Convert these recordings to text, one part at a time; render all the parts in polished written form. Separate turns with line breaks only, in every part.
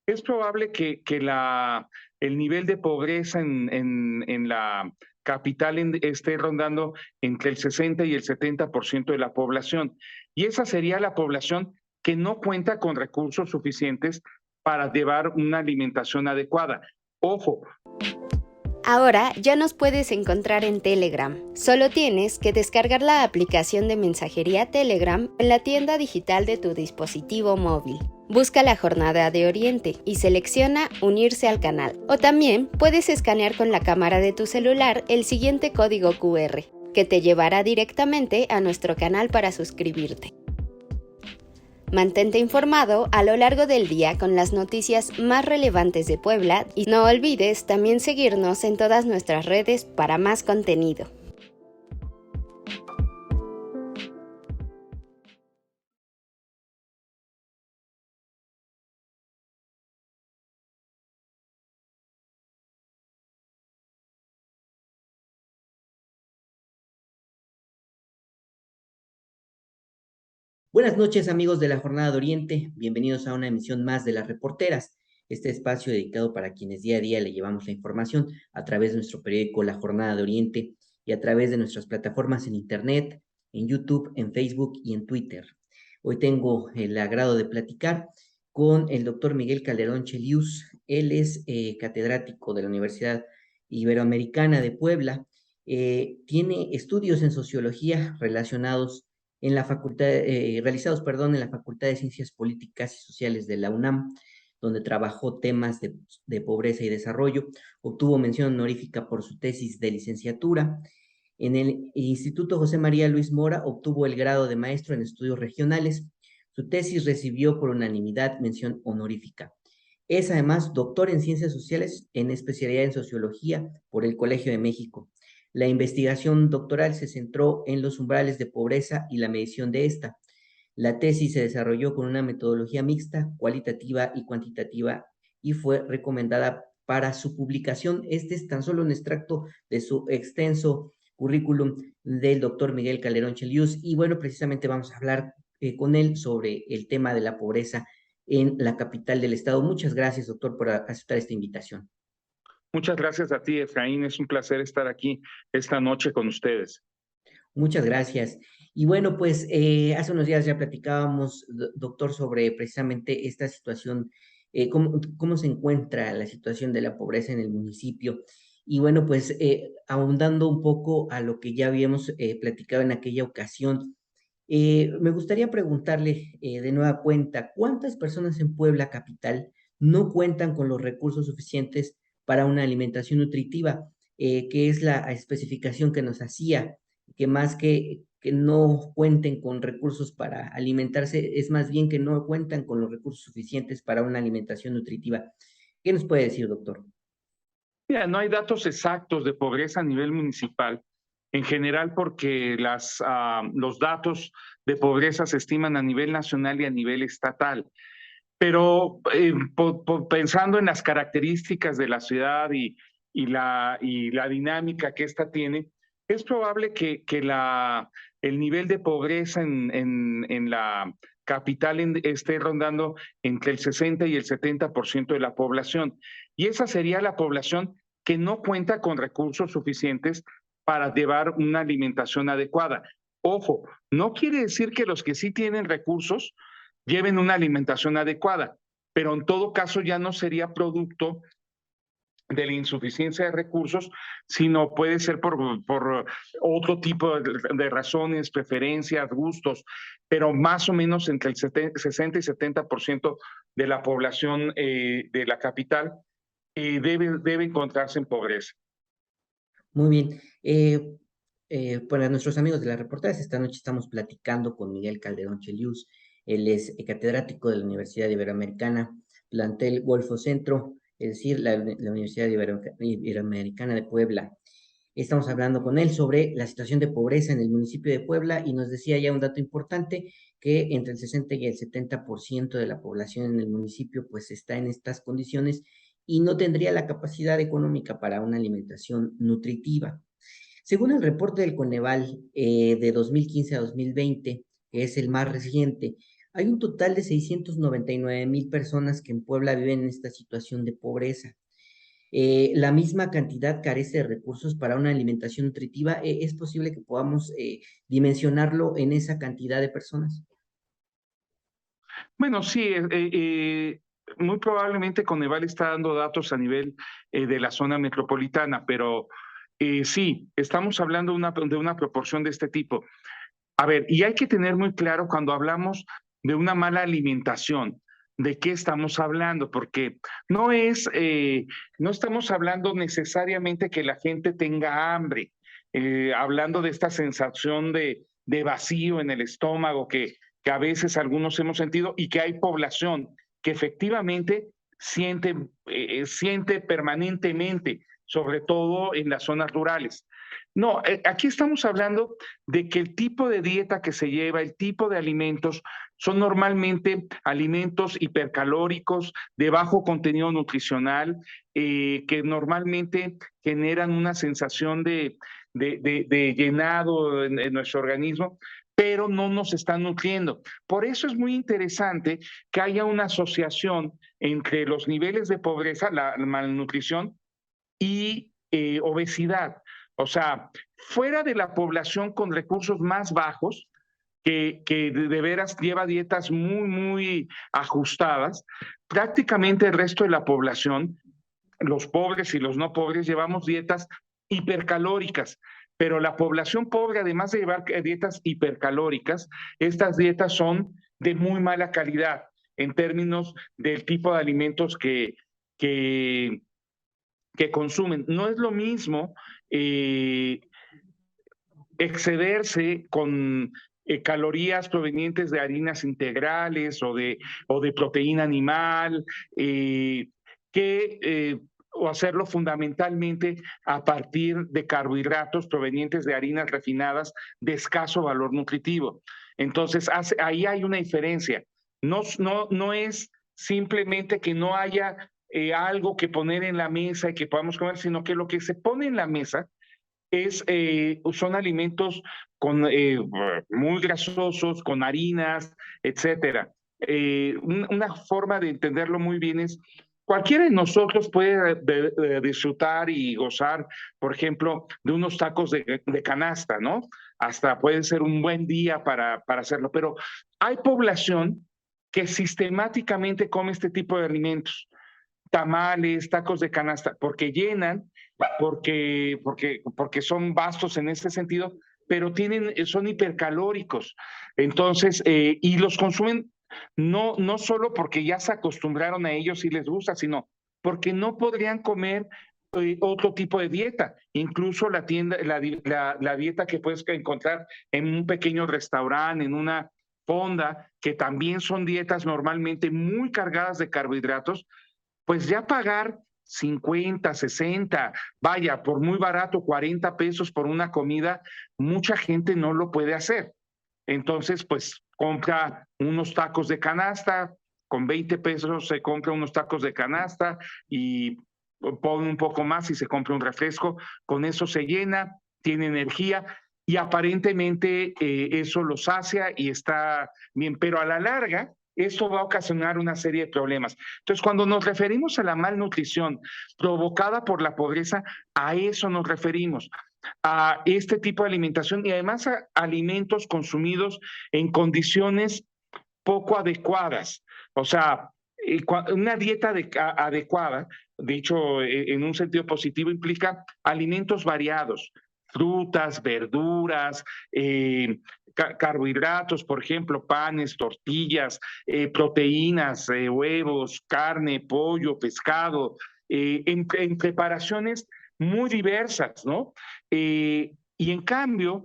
Es probable que el nivel de pobreza en la capital esté rondando entre el 60 y el 70% de la población. Y esa sería la población que no cuenta con recursos suficientes para llevar una alimentación adecuada. Ojo,
Ahora ya nos puedes encontrar en Telegram. Solo tienes que descargar la aplicación de mensajería Telegram en la tienda digital de tu dispositivo móvil. Busca la Jornada de Oriente y selecciona Unirse al canal. O también puedes escanear con la cámara de tu celular el siguiente código QR, que te llevará directamente a nuestro canal para suscribirte. Mantente informado a lo largo del día con las noticias más relevantes de Puebla y no olvides también seguirnos en todas nuestras redes para más contenido.
Buenas noches amigos de la Jornada de Oriente, bienvenidos a una emisión más de Las Reporteras, este espacio dedicado para quienes día a día le llevamos la información a través de nuestro periódico La Jornada de Oriente y a través de nuestras plataformas en Internet, en YouTube, en Facebook y en Twitter. Hoy tengo el agrado de platicar con el doctor Miguel Calderón Chelius. Él es catedrático de la Universidad Iberoamericana de Puebla. Tiene estudios en sociología relacionados en la facultad, realizados, perdón, en la Facultad de Ciencias Políticas y Sociales de la UNAM, donde trabajó temas de pobreza y desarrollo. Obtuvo mención honorífica por su tesis de licenciatura. En el Instituto José María Luis Mora obtuvo el grado de maestro en estudios regionales. Su tesis recibió por unanimidad mención honorífica. Es además doctor en ciencias sociales en especialidad en sociología por el Colegio de México. La investigación doctoral se centró en los umbrales de pobreza y la medición de esta. La tesis se desarrolló con una metodología mixta, cualitativa y cuantitativa, y fue recomendada para su publicación. Este es tan solo un extracto de su extenso currículum del doctor Miguel Calderón Chelius. Y bueno, precisamente vamos a hablar con él sobre el tema de la pobreza en la capital del estado. Muchas gracias, doctor, por aceptar esta invitación.
muchas gracias a ti, Efraín. Es un placer estar aquí esta noche con ustedes.
Muchas gracias. Y bueno, pues hace unos días ya platicábamos, doctor, sobre precisamente esta situación, cómo se encuentra la situación de la pobreza en el municipio. Y bueno, pues ahondando un poco a lo que ya habíamos platicado en aquella ocasión, me gustaría preguntarle de nueva cuenta, ¿cuántas personas en Puebla capital no cuentan con los recursos suficientes para una alimentación nutritiva? Que es la especificación que nos hacía, que más que no cuenten con recursos para alimentarse, es más bien que no cuentan con los recursos suficientes para una alimentación nutritiva. ¿Qué nos puede decir, doctor?
Mira, no hay datos exactos de pobreza a nivel municipal, en general porque los datos de pobreza se estiman a nivel nacional y a nivel estatal. Pero pensando en las características de la ciudad y la dinámica que ésta tiene, es probable que el nivel de pobreza en la capital esté rondando entre el 60 y el 70% de la población. Y esa sería la población que no cuenta con recursos suficientes para llevar una alimentación adecuada. Ojo, no quiere decir que los que sí tienen recursos lleven una alimentación adecuada, pero en todo caso ya no sería producto de la insuficiencia de recursos, sino puede ser por otro tipo de razones, preferencias, gustos, pero más o menos entre el 60 y 70% de la población de la capital debe encontrarse en pobreza.
Muy bien. Para nuestros amigos de las reportadas, esta noche estamos platicando con Miguel Calderón Chelius. Él es catedrático de la Universidad Iberoamericana, plantel Golfo Centro, es decir, la Universidad Iberoamericana de Puebla. Estamos hablando con él sobre la situación de pobreza en el municipio de Puebla y nos decía ya un dato importante, que entre el 60 y el 70% de la población en el municipio pues está en estas condiciones y no tendría la capacidad económica para una alimentación nutritiva. Según el reporte del Coneval de 2015 a 2020, que es el más reciente, Hay un total de 699,000 personas que en Puebla viven en esta situación de pobreza. La misma cantidad carece de recursos para una alimentación nutritiva. ¿Es posible que podamos dimensionarlo en esa cantidad de personas?
Bueno, sí, muy probablemente Coneval está dando datos a nivel de la zona metropolitana, pero sí, estamos hablando de una proporción de este tipo. A ver, y hay que tener muy claro cuando hablamos de una mala alimentación, de qué estamos hablando, porque no es, no estamos hablando necesariamente que la gente tenga hambre, hablando de esta sensación de vacío en el estómago que a veces algunos hemos sentido y que hay población que efectivamente siente permanentemente, sobre todo en las zonas rurales. No, aquí estamos hablando de que el tipo de dieta que se lleva, el tipo de alimentos, son normalmente alimentos hipercalóricos, de bajo contenido nutricional, que normalmente generan una sensación de llenado en nuestro organismo, pero no nos están nutriendo. Por eso es muy interesante que haya una asociación entre los niveles de pobreza, la malnutrición y obesidad. O sea, fuera de la población con recursos más bajos, que de veras lleva dietas muy ajustadas, prácticamente el resto de la población, los pobres y los no pobres, llevamos dietas hipercalóricas. Pero la población pobre, además de llevar dietas hipercalóricas, estas dietas son de muy mala calidad en términos del tipo de alimentos que, que consumen. No es lo mismo excederse con calorías provenientes de harinas integrales o de proteína animal, o hacerlo fundamentalmente a partir de carbohidratos provenientes de harinas refinadas de escaso valor nutritivo. Entonces, ahí hay una diferencia. No es simplemente que no haya algo que poner en la mesa y que podamos comer, sino que lo que se pone en la mesa son alimentos muy grasosos, con harinas, etcétera. Una forma de entenderlo muy bien es, cualquiera de nosotros puede disfrutar y gozar, por ejemplo, de unos tacos de canasta, ¿no? Hasta puede ser un buen día para hacerlo, pero hay población que sistemáticamente come este tipo de alimentos, tamales, tacos de canasta, porque llenan, porque son vastos en ese sentido, pero son hipercalóricos. Entonces, y los consumen no solo porque ya se acostumbraron a ellos y les gusta, sino porque no podrían comer otro tipo de dieta, incluso la dieta que puedes encontrar en un pequeño restaurante, en una fonda, que también son dietas normalmente muy cargadas de carbohidratos, pues ya pagar 50, 60, vaya, por muy barato, 40 pesos por una comida, mucha gente no lo puede hacer. Entonces, pues compra unos tacos de canasta, con 20 pesos se compra unos tacos de canasta y pone un poco más y se compra un refresco, con eso se llena, tiene energía y aparentemente eso lo sacia y está bien, pero a la larga esto va a ocasionar una serie de problemas. Entonces, cuando nos referimos a la malnutrición provocada por la pobreza, a eso nos referimos, a este tipo de alimentación y además a alimentos consumidos en condiciones poco adecuadas. O sea, una dieta adecuada, dicho en un sentido positivo, implica alimentos variados, frutas, verduras, carbohidratos, por ejemplo, panes, tortillas, proteínas, huevos, carne, pollo, pescado, en preparaciones muy diversas, ¿no? Y en cambio,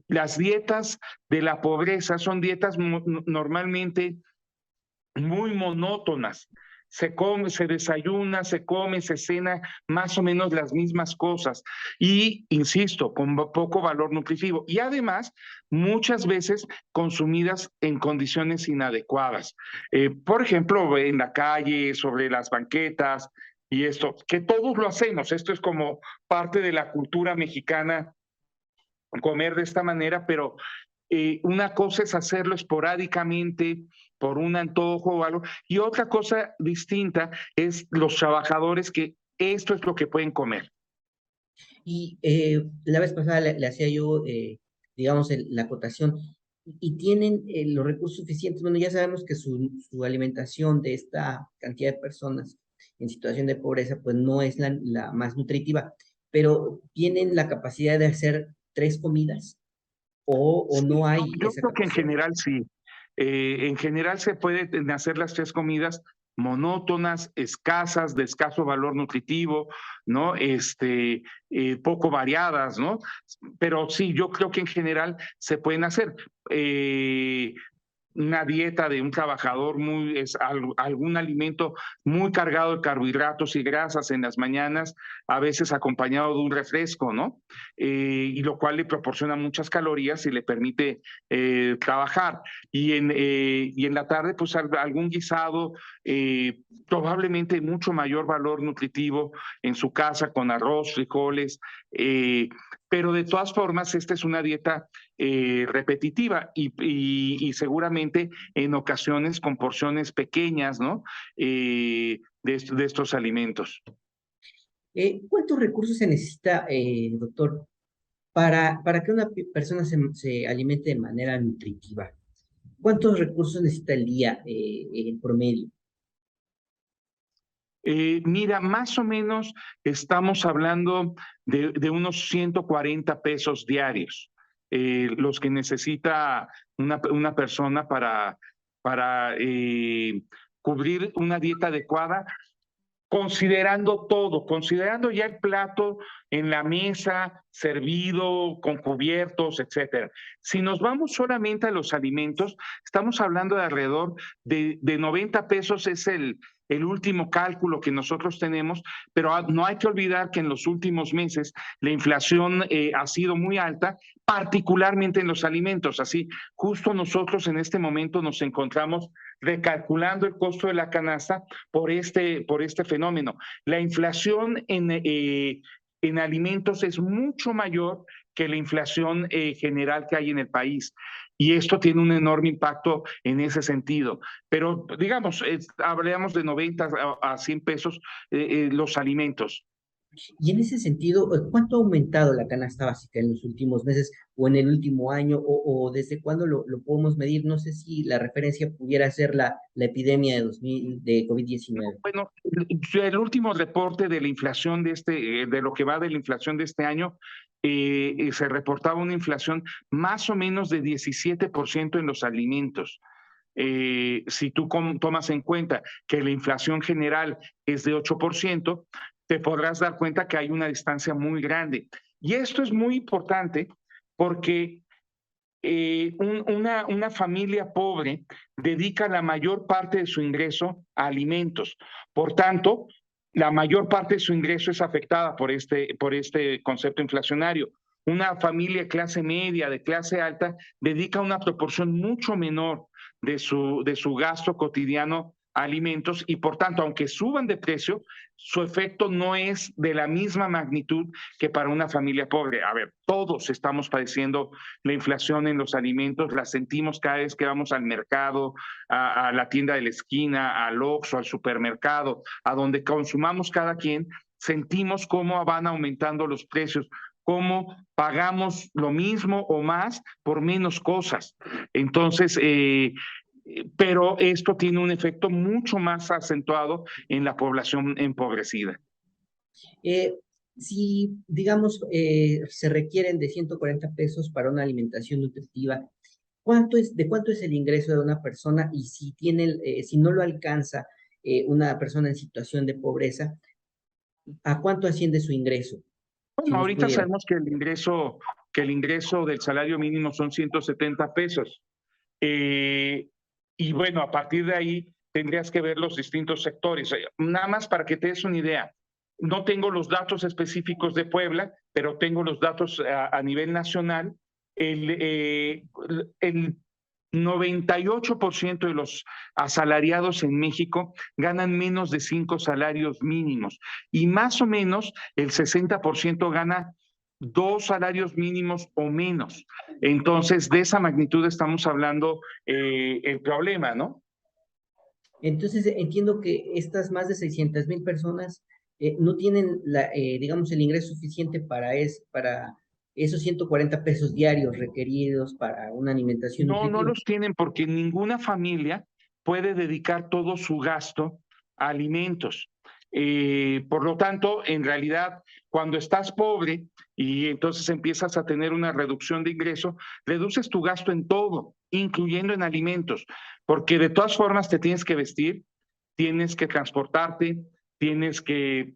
las dietas de la pobreza son dietas normalmente muy monótonas. Se come, se desayuna, se come, se cena más o menos las mismas cosas y, insisto, con poco valor nutritivo y además muchas veces consumidas en condiciones inadecuadas. Por ejemplo, en la calle, sobre las banquetas y esto, que todos lo hacemos, esto es como parte de la cultura mexicana comer de esta manera, pero Una cosa es hacerlo esporádicamente por un antojo o algo, y otra cosa distinta es los trabajadores que esto es lo que pueden comer.
Y la vez pasada le hacía yo, digamos, la acotación, y tienen los recursos suficientes. Bueno, ya sabemos que su alimentación de esta cantidad de personas en situación de pobreza, pues no es la más nutritiva, pero tienen la capacidad de hacer 3 comidas o
Sí,
no hay
yo
esa
creo que en
capacidad.
general sí. En general se pueden hacer las tres comidas monótonas, escasas, de escaso valor nutritivo, ¿no? Poco variadas, ¿no? Pero sí, yo creo que en general se pueden hacer. Eh, una dieta de un trabajador algún alimento muy cargado de carbohidratos y grasas en las mañanas, a veces acompañado de un refresco, ¿no? Y lo cual le proporciona muchas calorías y le permite trabajar. Y en la tarde, pues algún guisado, probablemente mucho mayor valor nutritivo en su casa, con arroz, frijoles, pero de todas formas, esta es una dieta repetitiva y seguramente en ocasiones con porciones pequeñas, ¿no? De estos alimentos.
¿Cuántos recursos se necesita, doctor, para que una persona se alimente de manera nutritiva? ¿Cuántos recursos necesita el día en promedio?
Mira, más o menos estamos hablando de unos 140 pesos diarios, los que necesita una persona para cubrir una dieta adecuada, considerando todo, considerando ya el plato en la mesa, servido, con cubiertos, etcétera. Si nos vamos solamente a los alimentos, estamos hablando de alrededor de 90 pesos es el último cálculo que nosotros tenemos, pero no hay que olvidar que en los últimos meses la inflación ha sido muy alta, particularmente en los alimentos. Así, justo nosotros en este momento nos encontramos recalculando el costo de la canasta por este fenómeno. La inflación en alimentos es mucho mayor que la inflación general que hay en el país. Y esto tiene un enorme impacto en ese sentido. Pero digamos, hablamos de 90 a 100 pesos los alimentos.
Y en ese sentido, ¿cuánto ha aumentado la canasta básica en los últimos meses o en el último año o desde cuándo lo podemos medir? No sé si la referencia pudiera ser la epidemia de COVID-19.
Bueno, el último reporte de la inflación de lo que va de la inflación de este año, se reportaba una inflación más o menos de 17% en los alimentos. Si tú tomas en cuenta que la inflación general es de 8%, te podrás dar cuenta que hay una distancia muy grande. Y esto es muy importante porque una familia pobre dedica la mayor parte de su ingreso a alimentos. Por tanto, la mayor parte de su ingreso es afectada por este concepto inflacionario. Una familia de clase media, de clase alta, dedica una proporción mucho menor de su gasto cotidiano a alimentos y por tanto, aunque suban de precio, su efecto no es de la misma magnitud que para una familia pobre. A ver, todos estamos padeciendo la inflación en los alimentos, la sentimos cada vez que vamos al mercado, a la tienda de la esquina, al Oxxo, al supermercado, a donde consumamos cada quien, sentimos cómo van aumentando los precios, cómo pagamos lo mismo o más por menos cosas. Entonces, pero esto tiene un efecto mucho más acentuado en la población empobrecida.
Eh, si, digamos, se requieren de 140 pesos para una alimentación nutritiva, ¿de cuánto es el ingreso de una persona? Y si si no lo alcanza una persona en situación de pobreza, ¿a cuánto asciende su ingreso? Si
Bueno,
nos
ahorita
pudiera.
sabemos que el ingreso del salario mínimo son 170 pesos. Y bueno, a partir de ahí tendrías que ver los distintos sectores. Nada más para que te des una idea. No tengo los datos específicos de Puebla, pero tengo los datos a nivel nacional. El 98% de los asalariados en México ganan menos de 5 salarios mínimos y más o menos el 60% gana 2 salarios mínimos o menos. Entonces, de esa magnitud estamos hablando el problema, ¿no?
Entonces, entiendo que estas más de 600,000 personas no tienen, digamos, el ingreso suficiente para esos 140 pesos diarios requeridos para una alimentación
No, no
nutritiva.
los tienen porque ninguna familia puede dedicar todo su gasto a alimentos. Por lo tanto, en realidad, cuando estás pobre y entonces empiezas a tener una reducción de ingreso, reduces tu gasto en todo, incluyendo en alimentos, porque de todas formas te tienes que vestir, tienes que transportarte, tienes que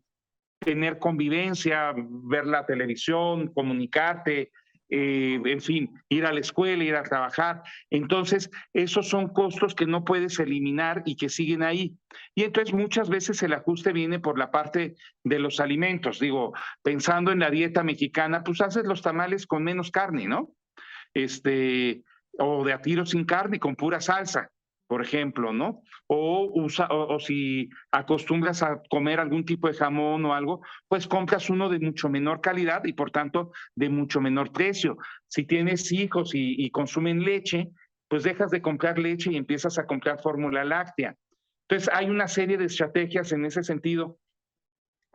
tener convivencia, ver la televisión, comunicarte, en fin, ir a la escuela, ir a trabajar. Entonces, esos son costos que no puedes eliminar y que siguen ahí. Y entonces muchas veces el ajuste viene por la parte de los alimentos. Digo, pensando en la dieta mexicana, pues haces los tamales con menos carne, ¿no? O de a tiro sin carne, con pura salsa, por ejemplo, ¿no? O si acostumbras a comer algún tipo de jamón o algo, pues compras uno de mucho menor calidad y por tanto de mucho menor precio. Si tienes hijos y consumen leche, pues dejas de comprar leche y empiezas a comprar fórmula láctea. Entonces hay una serie de estrategias en ese sentido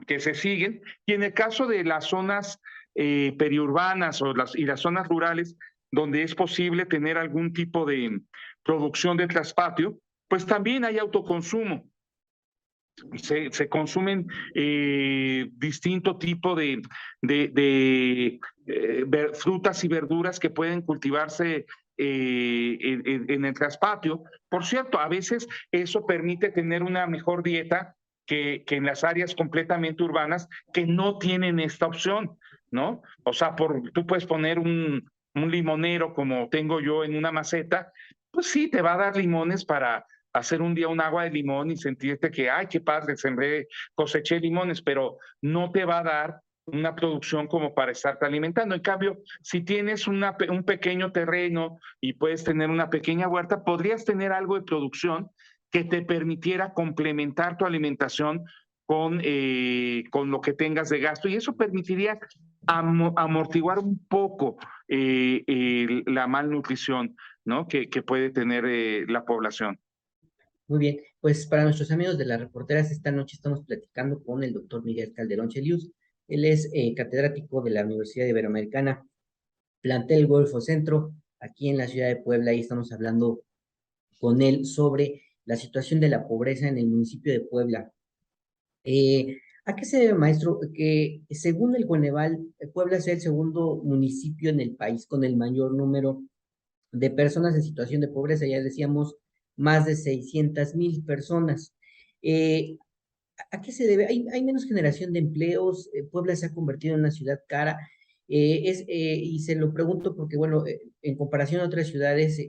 que se siguen. Y en el caso de las zonas periurbanas y las zonas rurales, donde es posible tener algún tipo de producción de traspatio, pues también hay autoconsumo. Se consumen distinto tipo de frutas y verduras que pueden cultivarse en el traspatio. Por cierto, a veces eso permite tener una mejor dieta que en las áreas completamente urbanas que no tienen esta opción, ¿no? O sea, tú puedes poner un limonero como tengo yo en una maceta, pues sí, te va a dar limones para hacer un día un agua de limón y sentirte que, ay, qué padre, sembré, coseché limones, pero no te va a dar una producción como para estarte alimentando. En cambio, si tienes un pequeño terreno y puedes tener una pequeña huerta, podrías tener algo de producción que te permitiera complementar tu alimentación con lo que tengas de gasto y eso permitiría amortiguar un poco la malnutrición, ¿no? que puede tener la población.
Muy bien, pues para nuestros amigos de las reporteras, esta noche estamos platicando con el doctor Miguel Calderón Chelius. Él es catedrático de la Universidad Iberoamericana, plantel Golfo Centro, aquí en la ciudad de Puebla, y estamos hablando con él sobre la situación de la pobreza en el municipio de Puebla. ¿A qué se debe, maestro? Que según el Coneval, Puebla es el segundo municipio en el país con el mayor número de personas en situación de pobreza, ya decíamos, más de 600,000 personas. Eh, ¿A qué se debe? Hay menos generación de empleos, Puebla se ha convertido en una ciudad cara, y se lo pregunto porque, bueno, en comparación a otras ciudades,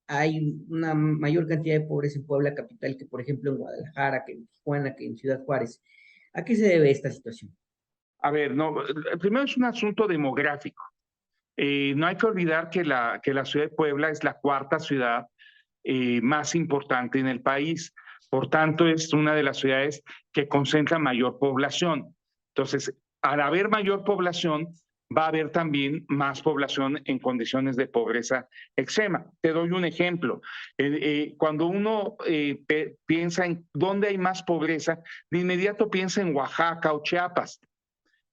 hay una mayor cantidad de pobreza en Puebla capital que, por ejemplo, en Guadalajara, que en Tijuana, que en Ciudad Juárez. ¿A qué se debe esta situación?
A ver, no, primero es un asunto demográfico. No hay que olvidar que la ciudad de Puebla es la cuarta ciudad más importante en el país. Por tanto, es una de las ciudades que concentra mayor población. Entonces, al haber mayor población, va a haber también más población en condiciones de pobreza extrema. Te doy un ejemplo. Cuando uno piensa en dónde hay más pobreza, de inmediato piensa en Oaxaca o Chiapas.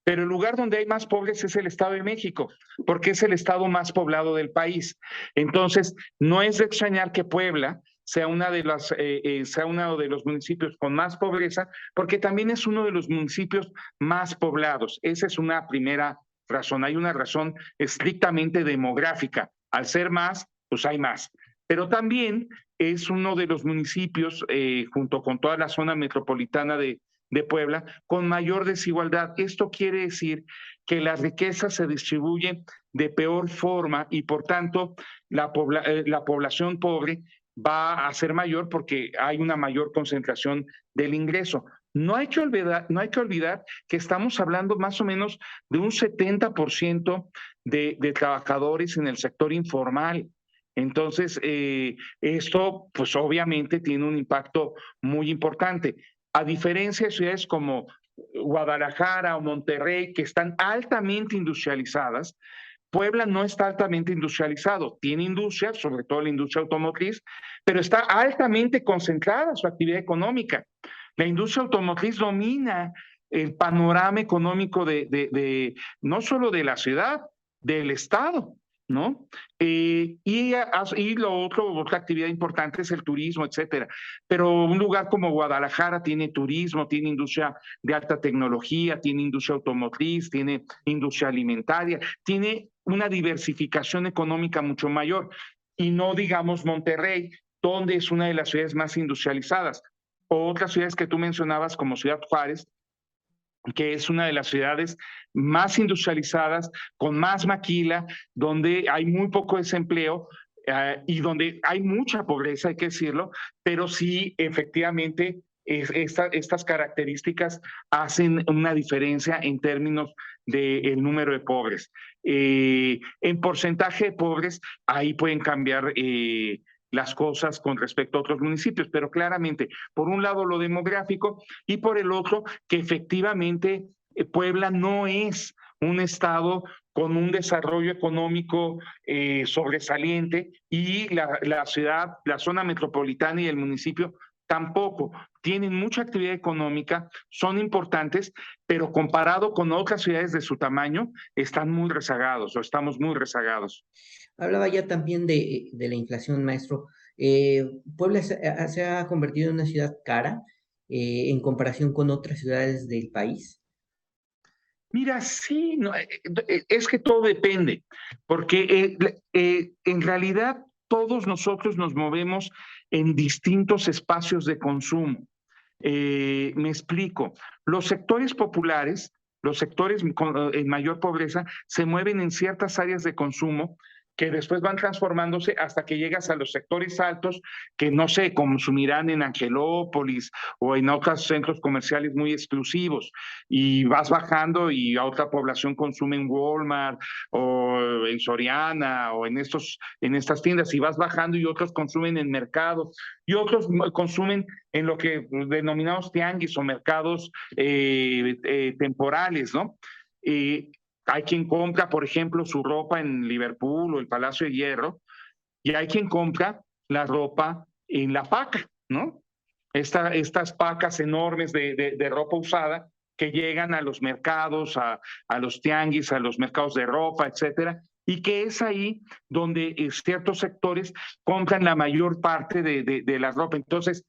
Pero el lugar donde hay más pobres es el Estado de México, porque es el estado más poblado del país. Entonces, no es de extrañar que Puebla sea sea uno de los municipios con más pobreza, porque también es uno de los municipios más poblados. Esa es una primera razón. Hay una razón estrictamente demográfica. Al ser más, pues hay más. Pero también es uno de los municipios, junto con toda la zona metropolitana de Puebla, con mayor desigualdad. Esto quiere decir que la riqueza se distribuye de peor forma y por tanto la población pobre va a ser mayor porque hay una mayor concentración del ingreso. No hay que olvidar que estamos hablando más o menos de un 70% de trabajadores en el sector informal. Entonces, esto pues obviamente tiene un impacto muy importante. A diferencia de ciudades como Guadalajara o Monterrey, que están altamente industrializadas. Puebla no está altamente industrializado, tiene industria, sobre todo la industria automotriz, pero está altamente concentrada su actividad económica. La industria automotriz domina el panorama económico no solo de la ciudad, del estado, ¿no? Y otra actividad importante es el turismo, etcétera. Pero un lugar como Guadalajara tiene turismo, tiene industria de alta tecnología, tiene industria automotriz, tiene industria alimentaria, tiene una diversificación económica mucho mayor. Y no digamos Monterrey, donde es una de las ciudades más industrializadas. O otras ciudades que tú mencionabas como Ciudad Juárez, que es una de las ciudades más industrializadas, con más maquila, donde hay muy poco desempleo y donde hay mucha pobreza, hay que decirlo, pero sí, efectivamente, estas características hacen una diferencia en términos del número de pobres. En porcentaje de pobres, ahí pueden cambiar las cosas con respecto a otros municipios, pero claramente, por un lado lo demográfico y por el otro que efectivamente Puebla no es un estado con un desarrollo económico sobresaliente y la ciudad, la zona metropolitana y el municipio tampoco. Tienen mucha actividad económica, son importantes, pero comparado con otras ciudades de su tamaño, están muy rezagados o estamos muy rezagados.
Hablaba ya también de la inflación, maestro. Puebla se ha convertido en una ciudad cara en comparación con otras ciudades del país.
Mira, sí, no, es que todo depende, porque en realidad todos nosotros nos movemos en distintos espacios de consumo. Me explico, los sectores populares, los sectores en mayor pobreza, se mueven en ciertas áreas de consumo que después van transformándose hasta que llegas a los sectores altos que no se consumirán en Angelópolis o en otros centros comerciales muy exclusivos y vas bajando y a otra población consume en Walmart o en Soriana o en estas tiendas y vas bajando y otros consumen en mercados y otros consumen en lo que denominamos tianguis o mercados temporales, ¿no? Hay quien compra, por ejemplo, su ropa en Liverpool o el Palacio de Hierro, y hay quien compra la ropa en la paca, ¿no? Estas pacas enormes de ropa usada que llegan a los mercados, a los tianguis, a los mercados de ropa, etcétera, y que es ahí donde ciertos sectores compran la mayor parte de la ropa. Entonces,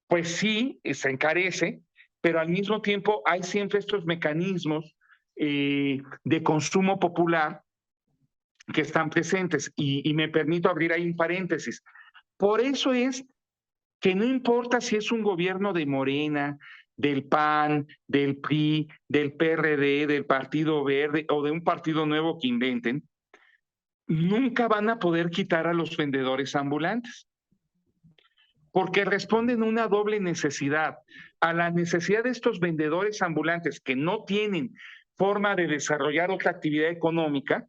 pues sí, se encarece, pero al mismo tiempo hay siempre estos mecanismos de consumo popular que están presentes. Y me permito abrir ahí un paréntesis. Por eso es que no importa si es un gobierno de Morena, del PAN, del PRI, del PRD, del Partido Verde o de un partido nuevo que inventen, nunca van a poder quitar a los vendedores ambulantes, porque responden a una doble necesidad, a la necesidad de estos vendedores ambulantes que no tienen forma de desarrollar otra actividad económica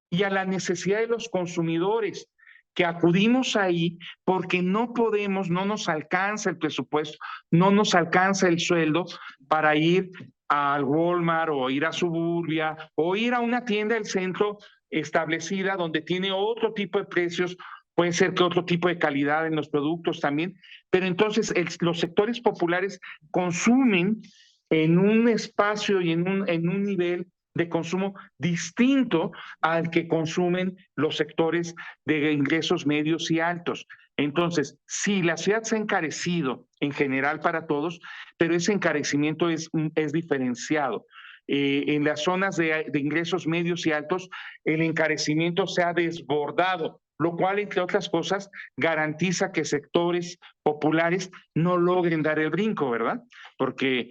y a la necesidad de los consumidores que acudimos ahí porque no podemos, no nos alcanza el presupuesto, no nos alcanza el sueldo para ir al Walmart o ir a Suburbia o ir a una tienda del centro establecida donde tiene otro tipo de precios, puede ser que otro tipo de calidad en los productos también, pero entonces los sectores populares consumen en un espacio y en un nivel de consumo distinto al que consumen los sectores de ingresos medios y altos. Entonces, sí, la ciudad se ha encarecido en general para todos, pero ese encarecimiento es diferenciado. En las zonas de ingresos medios y altos, el encarecimiento se ha desbordado, lo cual, entre otras cosas, garantiza que sectores populares no logren dar el brinco, ¿verdad? Porque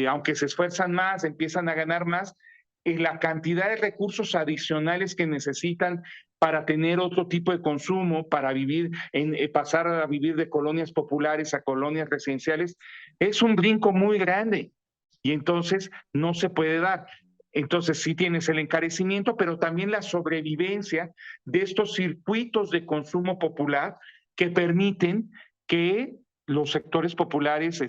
aunque se esfuerzan más, empiezan a ganar más, la cantidad de recursos adicionales que necesitan para tener otro tipo de consumo, para vivir, pasar a vivir de colonias populares a colonias residenciales, es un brinco muy grande y entonces no se puede dar. Entonces sí tienes el encarecimiento, pero también la sobrevivencia de estos circuitos de consumo popular que permiten que los sectores populares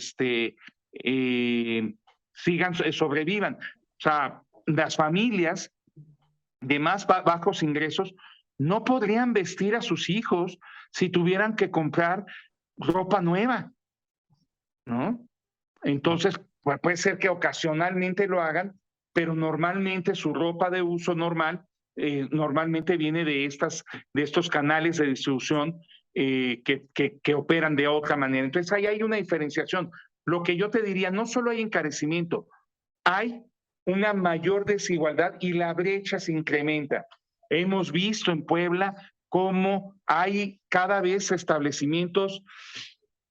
sobrevivan. O sea, las familias de más bajos ingresos no podrían vestir a sus hijos si tuvieran que comprar ropa nueva, ¿no? Entonces, pues puede ser que ocasionalmente lo hagan, pero normalmente su ropa de uso normal normalmente viene de estos canales de distribución que operan de otra manera. Entonces, ahí hay una diferenciación. Lo que yo te diría, no solo hay encarecimiento, hay una mayor desigualdad y la brecha se incrementa. Hemos visto en Puebla cómo hay cada vez establecimientos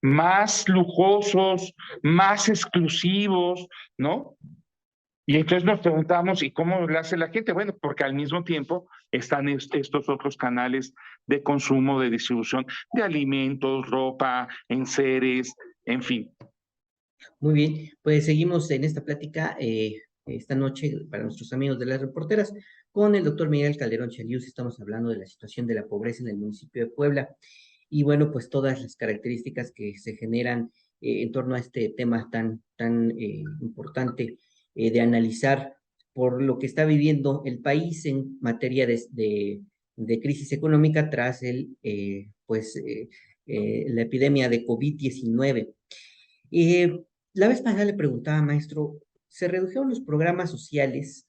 más lujosos, más exclusivos, ¿no? Y entonces nos preguntamos, ¿y cómo lo hace la gente? Bueno, porque al mismo tiempo están estos otros canales de consumo, de distribución de alimentos, ropa, enseres, en fin.
Muy bien, pues seguimos en esta plática esta noche para nuestros amigos de las reporteras con el doctor Miguel Calderón Chelius. Estamos hablando de la situación de la pobreza en el municipio de Puebla y bueno, pues todas las características que se generan en torno a este tema tan importante de analizar por lo que está viviendo el país en materia de crisis económica tras la epidemia de COVID-19. La vez pasada le preguntaba, maestro, se redujeron los programas sociales.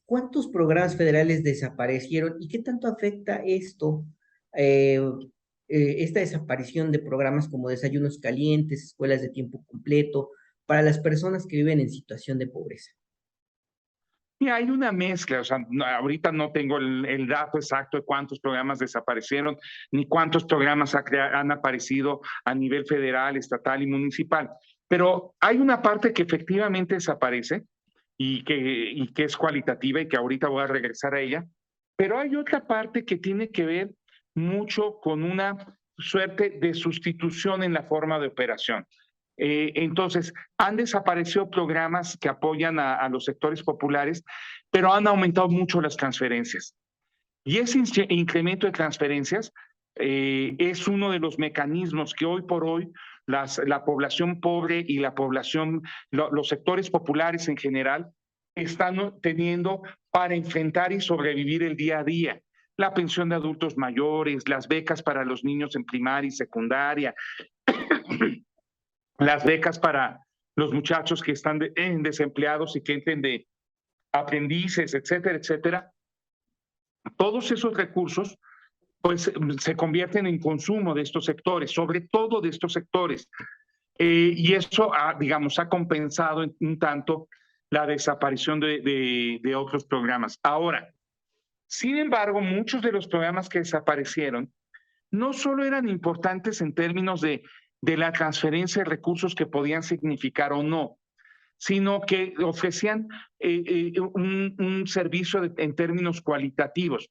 ¿Cuántos programas federales desaparecieron y qué tanto afecta esto, eh, esta desaparición de programas como desayunos calientes, escuelas de tiempo completo, para las personas que viven en situación de pobreza?
Y hay una mezcla, o sea, ahorita no tengo el dato exacto de cuántos programas desaparecieron, ni cuántos programas han aparecido a nivel federal, estatal y municipal. Pero hay una parte que efectivamente desaparece y que es cualitativa y que ahorita voy a regresar a ella. Pero hay otra parte que tiene que ver mucho con una suerte de sustitución en la forma de operación. Entonces, han desaparecido programas que apoyan a los sectores populares, pero han aumentado mucho las transferencias. Y ese incremento de transferencias es uno de los mecanismos que hoy por hoy la población pobre y la población, los sectores populares en general, están teniendo para enfrentar y sobrevivir el día a día. La pensión de adultos mayores, las becas para los niños en primaria y secundaria, las becas para los muchachos que están desempleados y que entren de aprendices, etcétera, etcétera. Todos esos recursos pues se convierten en consumo de estos sectores, sobre todo de estos sectores. Y eso, digamos, ha compensado un tanto la desaparición de otros programas. Ahora, sin embargo, muchos de los programas que desaparecieron no solo eran importantes en términos de la transferencia de recursos que podían significar o no, sino que ofrecían un servicio en términos cualitativos.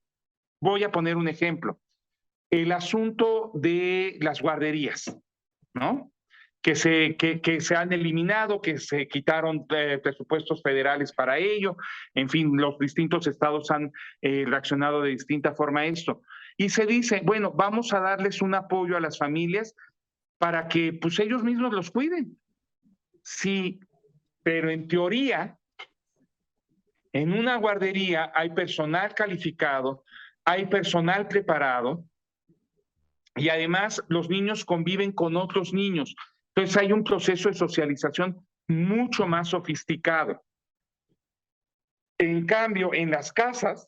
Voy a poner un ejemplo. El asunto de las guarderías, ¿no? Que se han eliminado, que se quitaron presupuestos federales para ello. En fin, los distintos estados han reaccionado de distinta forma a esto. Y se dice, bueno, vamos a darles un apoyo a las familias para que pues ellos mismos los cuiden. Sí, pero en teoría, en una guardería hay personal calificado, hay personal preparado y además los niños conviven con otros niños. Entonces hay un proceso de socialización mucho más sofisticado. En cambio, en las casas,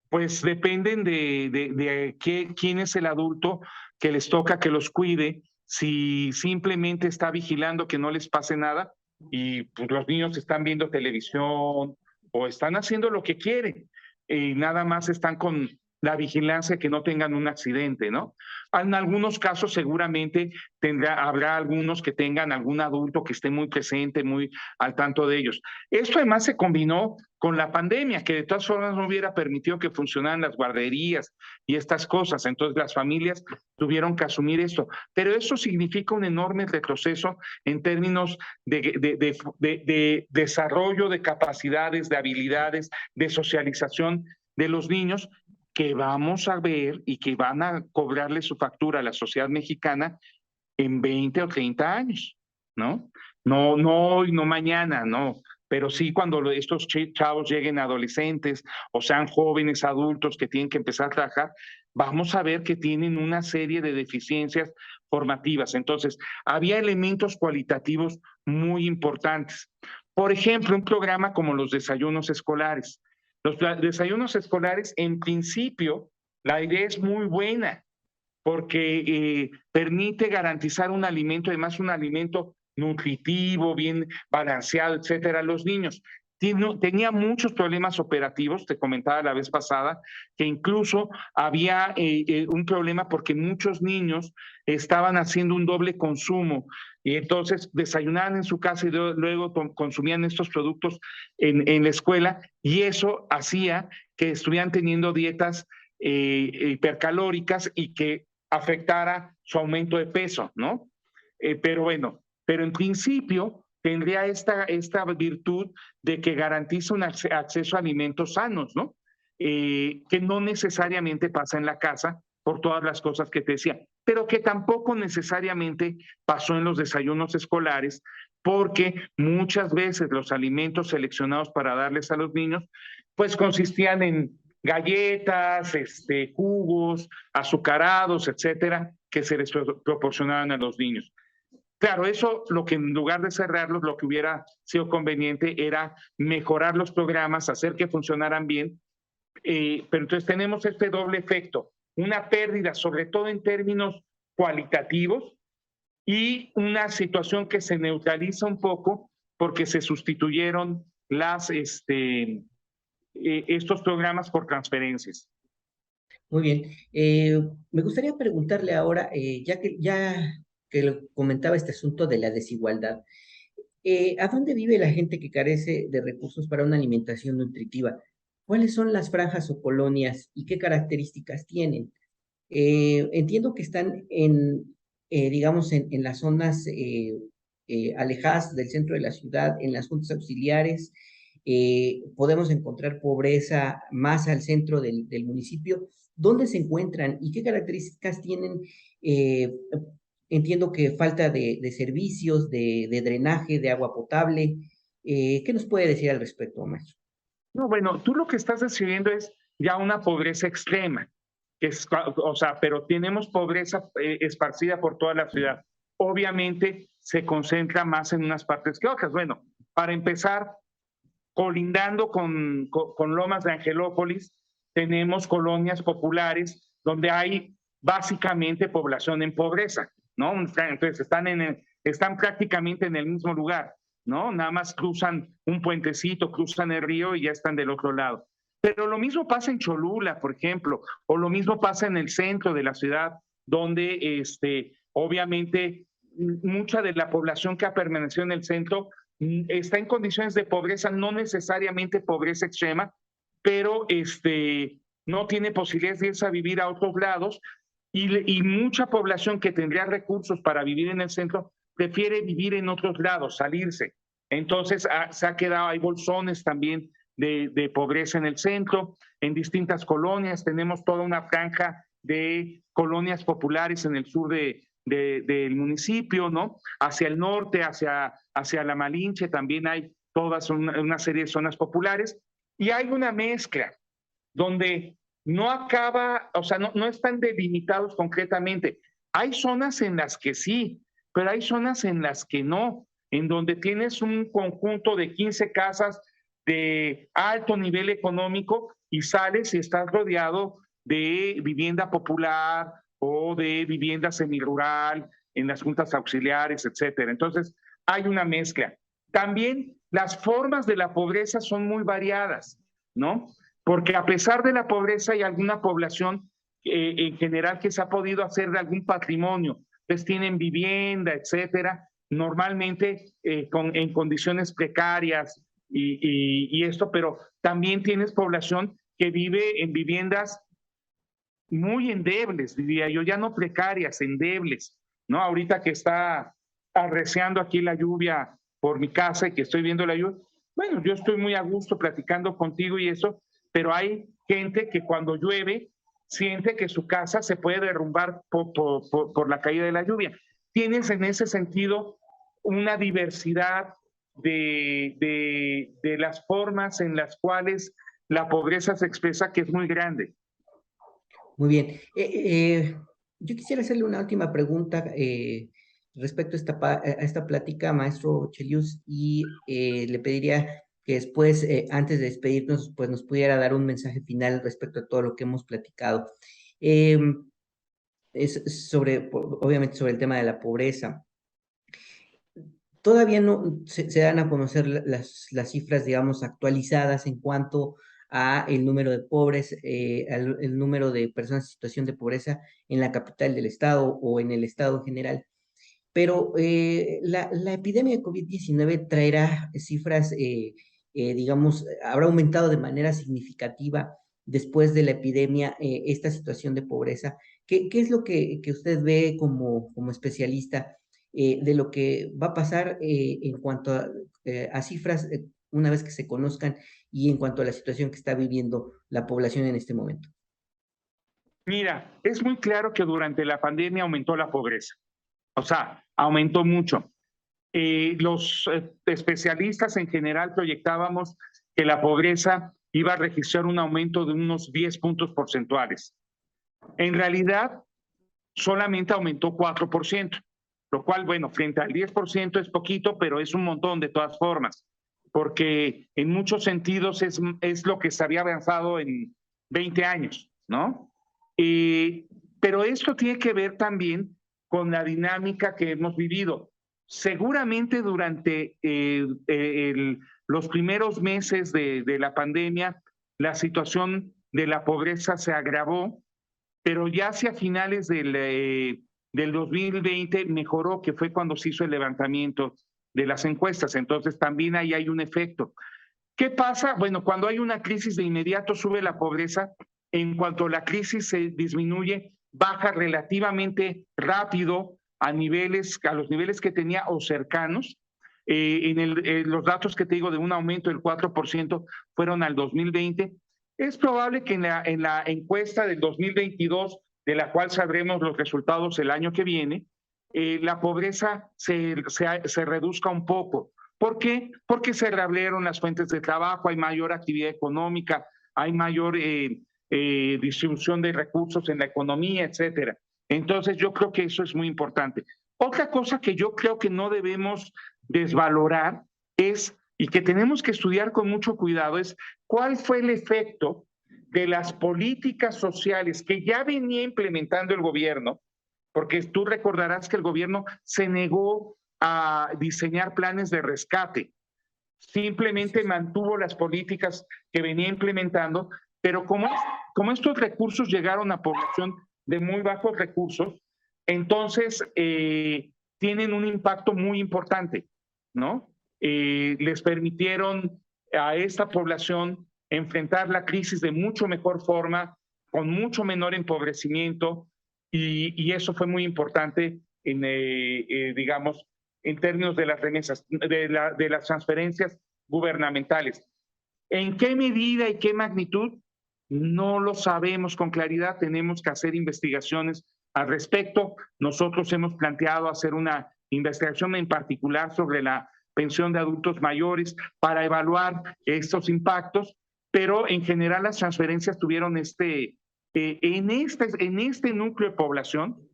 pues dependen de quién es el adulto que les toca que los cuide, si simplemente está vigilando que no les pase nada y pues, los niños están viendo televisión o están haciendo lo que quieren y nada más están con la vigilancia que no tengan un accidente, ¿no? En algunos casos seguramente habrá algunos que tengan algún adulto que esté muy presente, muy al tanto de ellos. Esto además se combinó con la pandemia, que de todas formas no hubiera permitido que funcionaran las guarderías y estas cosas. Entonces las familias tuvieron que asumir esto. Pero eso significa un enorme retroceso en términos de desarrollo de capacidades, de habilidades, de socialización de los niños, que vamos a ver y que van a cobrarle su factura a la sociedad mexicana en 20 o 30 años, ¿no? No, no hoy, no mañana, no, pero sí cuando estos chavos lleguen adolescentes o sean jóvenes adultos que tienen que empezar a trabajar, vamos a ver que tienen una serie de deficiencias formativas. Entonces, había elementos cualitativos muy importantes. Por ejemplo, un programa como los desayunos escolares. Los desayunos escolares, en principio, la idea es muy buena porque permite garantizar un alimento, además un alimento nutritivo, bien balanceado, etcétera, a los niños. Tenía muchos problemas operativos, te comentaba la vez pasada, que incluso había un problema porque muchos niños estaban haciendo un doble consumo y entonces desayunaban en su casa y luego consumían estos productos en la escuela y eso hacía que estuvieran teniendo dietas hipercalóricas y que afectara su aumento de peso, ¿no? Pero bueno, pero en principio tendría esta virtud de que garantiza un acceso a alimentos sanos, ¿no? Que no necesariamente pasa en la casa por todas las cosas que te decía, pero que tampoco necesariamente pasó en los desayunos escolares, porque muchas veces los alimentos seleccionados para darles a los niños, pues consistían en galletas, jugos, azucarados, etcétera, que se les proporcionaban a los niños. Claro, eso lo que en lugar de cerrarlos, lo que hubiera sido conveniente era mejorar los programas, hacer que funcionaran bien, pero entonces tenemos este doble efecto, una pérdida sobre todo en términos cualitativos y una situación que se neutraliza un poco porque se sustituyeron estos programas por transferencias.
Muy bien. Me gustaría preguntarle ahora, ya que lo comentaba este asunto de la desigualdad, ¿a dónde vive la gente que carece de recursos para una alimentación nutritiva? ¿Cuáles son las franjas o colonias y qué características tienen? Entiendo que están digamos, en las zonas alejadas del centro de la ciudad, en las juntas auxiliares. Podemos encontrar pobreza más al centro del municipio. ¿Dónde se encuentran y qué características tienen? Eh, Entiendo que falta de servicios, de drenaje, de agua potable. ¿Qué nos puede decir al respecto, maestro?
No, bueno, tú lo que estás describiendo es ya una pobreza extrema, que es, o sea, pero tenemos pobreza esparcida por toda la ciudad. Obviamente se concentra más en unas partes que otras. Bueno, para empezar, colindando con Lomas de Angelópolis, tenemos colonias populares donde hay básicamente población en pobreza, ¿no? Entonces están prácticamente en el mismo lugar, ¿no? Nada más cruzan un puentecito, cruzan el río y ya están del otro lado. Pero lo mismo pasa en Cholula, por ejemplo, o lo mismo pasa en el centro de la ciudad, donde obviamente mucha de la población que ha permanecido en el centro está en condiciones de pobreza, no necesariamente pobreza extrema, pero no tiene posibilidades de irse a vivir a otros lados y mucha población que tendría recursos para vivir en el centro prefiere vivir en otros lados, salirse. Entonces se ha quedado, hay bolsones también de pobreza en el centro, en distintas colonias, tenemos toda una franja de colonias populares en el sur del municipio, ¿no? Hacia el norte, hacia la Malinche también hay toda una serie de zonas populares y hay una mezcla donde no acaba, o sea, no están delimitados concretamente. Hay zonas en las que sí, pero hay zonas en las que no, en donde tienes un conjunto de 15 casas de alto nivel económico y sales y estás rodeado de vivienda popular o de vivienda semirural en las juntas auxiliares, etcétera. Entonces, hay una mezcla. También las formas de la pobreza son muy variadas, ¿no? Porque a pesar de la pobreza hay alguna población en general que se ha podido hacer de algún patrimonio, pues tienen vivienda, etcétera, normalmente en condiciones precarias y esto, pero también tienes población que vive en viviendas muy endebles, diría yo, ya no precarias, endebles, ¿no? Ahorita que está arreciando aquí la lluvia por mi casa y que estoy viendo la lluvia, bueno, yo estoy muy a gusto platicando contigo y eso, pero hay gente que cuando llueve siente que su casa se puede derrumbar por la caída de la lluvia. Tienes en ese sentido una diversidad de las formas en las cuales la pobreza se expresa, que es muy grande.
Muy bien. Yo quisiera hacerle una última pregunta respecto a esta plática, maestro Chelius, y le pediría que después, antes de despedirnos, pues nos pudiera dar un mensaje final respecto a todo lo que hemos platicado. Obviamente, sobre el tema de la pobreza. Todavía no se dan a conocer las cifras, digamos, actualizadas en cuanto a el número de pobres, el número de personas en situación de pobreza en la capital del estado o en el estado en general. Pero la epidemia de COVID-19 traerá cifras, digamos, habrá aumentado de manera significativa después de la epidemia esta situación de pobreza. ¿Qué es lo que usted ve como especialista de lo que va a pasar en cuanto a cifras una vez que se conozcan y en cuanto a la situación que está viviendo la población en este momento?
Mira, es muy claro que durante la pandemia aumentó la pobreza. O sea, aumentó mucho. Los especialistas en general proyectábamos que la pobreza iba a registrar un aumento de unos 10 puntos porcentuales. En realidad, solamente aumentó 4%, lo cual, bueno, frente al 10% es poquito, pero es un montón de todas formas, porque en muchos sentidos es lo que se había avanzado en 20 años, ¿no? Pero esto tiene que ver también con la dinámica que hemos vivido. Seguramente durante los primeros meses de la pandemia, la situación de la pobreza se agravó, pero ya hacia finales del 2020 mejoró, que fue cuando se hizo el levantamiento de las encuestas. Entonces también ahí hay un efecto. ¿Qué pasa? Bueno, cuando hay una crisis de inmediato sube la pobreza. En cuanto la crisis se disminuye, baja relativamente rápido a los niveles que tenía o cercanos. Los datos que te digo de un aumento del 4% fueron al 2020. Es probable que en la encuesta del 2022, de la cual sabremos los resultados el año que viene, la pobreza se reduzca un poco. ¿Por qué? Porque se reabrieron las fuentes de trabajo, hay mayor actividad económica, hay mayor distribución de recursos en la economía, etcétera. Entonces yo creo que eso es muy importante. Otra cosa que yo creo que no debemos desvalorar es, y que tenemos que estudiar con mucho cuidado, es cuál fue el efecto de las políticas sociales que ya venía implementando el gobierno, porque tú recordarás que el gobierno se negó a diseñar planes de rescate, simplemente mantuvo las políticas que venía implementando, pero como estos recursos llegaron a población de muy bajos recursos, entonces tienen un impacto muy importante, ¿no? Les permitieron a esta población enfrentar la crisis de mucho mejor forma, con mucho menor empobrecimiento, y eso fue muy importante digamos, en términos de las remesas, de las transferencias gubernamentales. ¿En qué medida y qué magnitud? No lo sabemos con claridad, tenemos que hacer investigaciones al respecto. Nosotros hemos planteado hacer una investigación en particular sobre la pensión de adultos mayores para evaluar estos impactos, pero en general las transferencias tuvieron en este núcleo de población,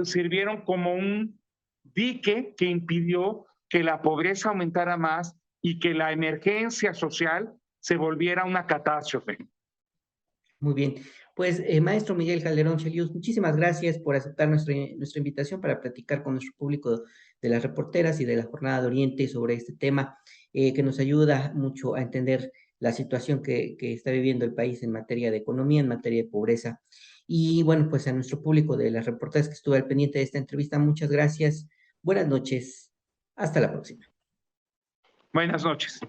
sirvieron como un dique que impidió que la pobreza aumentara más y que la emergencia social se volviera una catástrofe.
Muy bien. Pues, maestro Miguel Calderón Chelius, muchísimas gracias por aceptar nuestra invitación para platicar con nuestro público de las reporteras y de la Jornada de Oriente sobre este tema, que nos ayuda mucho a entender la situación que está viviendo el país en materia de economía, en materia de pobreza. Y bueno, pues a nuestro público de las reporteras que estuvo al pendiente de esta entrevista, muchas gracias. Buenas noches. Hasta la próxima.
Buenas noches.